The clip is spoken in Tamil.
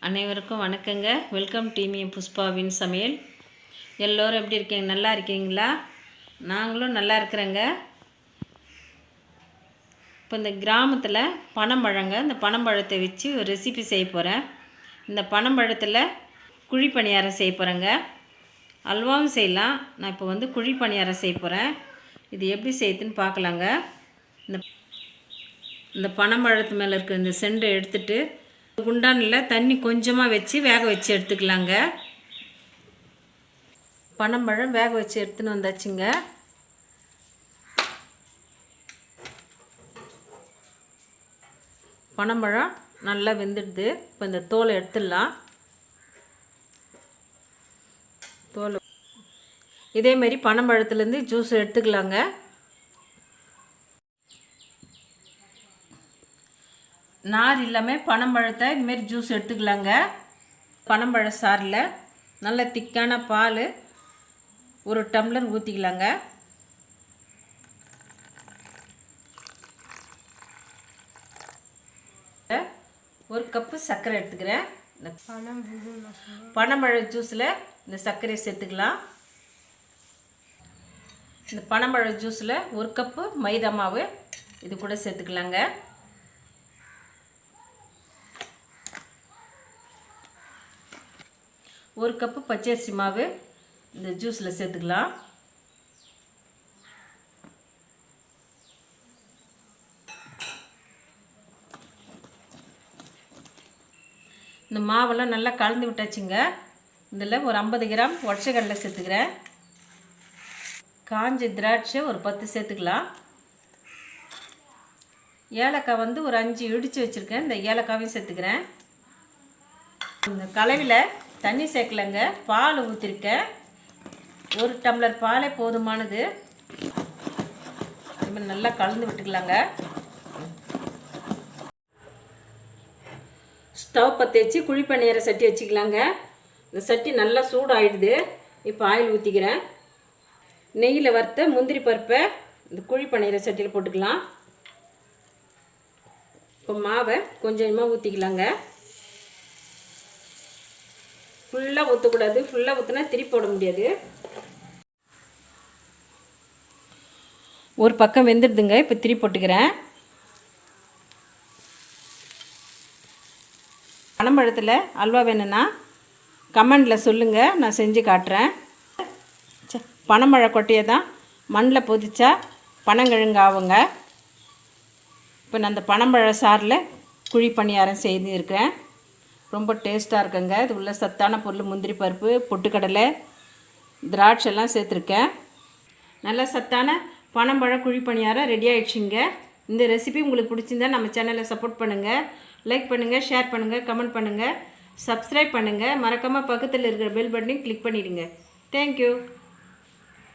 அனைவருக்கும் வணக்கங்க. வெல்கம் டீமி புஷ்பாவின் சமையல். எல்லோரும் எப்படி இருக்கீங்க? நல்லா இருக்கீங்களா? நாங்களும் நல்லா இருக்கிறேங்க. இப்போ இந்த கிராமத்தில் பனம்பழங்க, இந்த பனம்பழத்தை வச்சு ஒரு ரெசிபி செய்ய போகிறேன். இந்த பனம்பழத்தில் குழி பணியாரம் செய்ய போகிறேங்க. அல்வாவும் செய்யலாம். நான் இப்போ குழி பணியாரம் செய்ய போகிறேன். இது எப்படி செய்யுதுன்னு பார்க்கலாங்க. இந்த பனம்பழத்து மேலே இருக்கிற இந்த செண்டை எடுத்துட்டு குண்டானில் தண்ணி கொஞ்சமாக வச்சு வேக வச்சு எடுத்துக்கலாங்க. பனம்பழம் வேக வச்சு எடுத்துன்னு வந்தாச்சுங்க. பனம்பழம் நல்லா வெந்துடுது. இப்போ இந்த தோலை எடுத்துடலாம். தோல் இதேமாரி பனம்பழத்துலேருந்து ஜூஸ் எடுத்துக்கலாங்க. நார் இல்லாமல் பனம்பழத்தை இதுமாரி ஜூஸ் எடுத்துக்கலாங்க. பனம்பழ சாறில் நல்ல திக்கான பால் 1 டம்ளர் ஊற்றிக்கலாங்க. ஒரு கப்பு சர்க்கரை எடுத்துக்கிறேன். இந்த பனம்பழ ஜூஸில் இந்த சர்க்கரையை சேர்த்துக்கலாம். இந்த பனம்பழ ஜூஸில் 1 கப்பு மைதா மாவு இது கூட சேர்த்துக்கலாங்க. 1 கப்பு பச்சரிசி மாவு இந்த ஜூஸில் சேர்த்துக்கலாம். இந்த மாவெல்லாம் நல்லா கலந்து விட்டாச்சுங்க. இதில் ஒரு 50 கிராம் உடச்சக்கடலை சேர்த்துக்கிறேன். காஞ்ச திராட்சை ஒரு 10 சேர்த்துக்கலாம். ஏலக்காய் ஒரு 5 இடித்து வச்சுருக்கேன். இந்த ஏலக்காவையும் சேர்த்துக்கிறேன். இந்த கலவையில் தண்ணி சேர்க்கலைங்க, பால் ஊற்றிருக்கேன். 1 டம்ளர் பாலே போதுமானது. இதுமாதிரி நல்லா கலந்து விட்டுக்கலாங்க. ஸ்டவ் பற்ற வச்சு குழி பணியார சட்டி வச்சுக்கலாங்க. இந்த சட்டி நல்லா சூடாகிடுது. இப்போ ஆயில் ஊற்றிக்கிறேன். நெய்யில் வறுத்த முந்திரி பருப்பை இந்த குழி பணியார சட்டியில் போட்டுக்கலாம். இப்போ மாவை கொஞ்சமாக ஊற்றிக்கலாங்க. ஃபுல்லாக ஊற்றக்கூடாது. ஃபுல்லாக ஊற்றினா திருப்பி போட முடியாது. ஒரு பக்கம் வெந்துடுதுங்க. இப்போ திருப்பி போட்டுக்கிறேன். பனம்பழத்தில் அல்வா வேணும்னா கமெண்டில் சொல்லுங்கள், நான் செஞ்சு காட்டுறேன். பனம்பழ கொட்டையை தான் மண்ணில் பொதிச்சா பனங்கிழங்கு ஆகுங்க. இப்போ நான் அந்த பனம்பழ சாறில் குழி பணியாரம் செய்திருக்கேன். ரொம்ப டேஸ்ட்டாக இருக்குங்க. இது உள்ள சத்தான பொருள் முந்திரி பருப்பு, பொட்டுக்கடலை, திராட்சைலாம் சேர்த்துருக்கேன். நல்ல சத்தான பனம்பழ குழி பணியாரம் ரெடி ஆகிடுச்சிங்க. இந்த ரெசிபி உங்களுக்கு பிடிச்சிருந்தா நம்ம சேனலை சப்போர்ட் பண்ணுங்கள், லைக் பண்ணுங்கள், ஷேர் பண்ணுங்கள், கமெண்ட் பண்ணுங்கள், சப்ஸ்கிரைப் பண்ணுங்கள். மறக்காமல் பக்கத்தில் இருக்கிற பெல் பட்டனையும் கிளிக் பண்ணிவிடுங்க. தேங்க்யூ.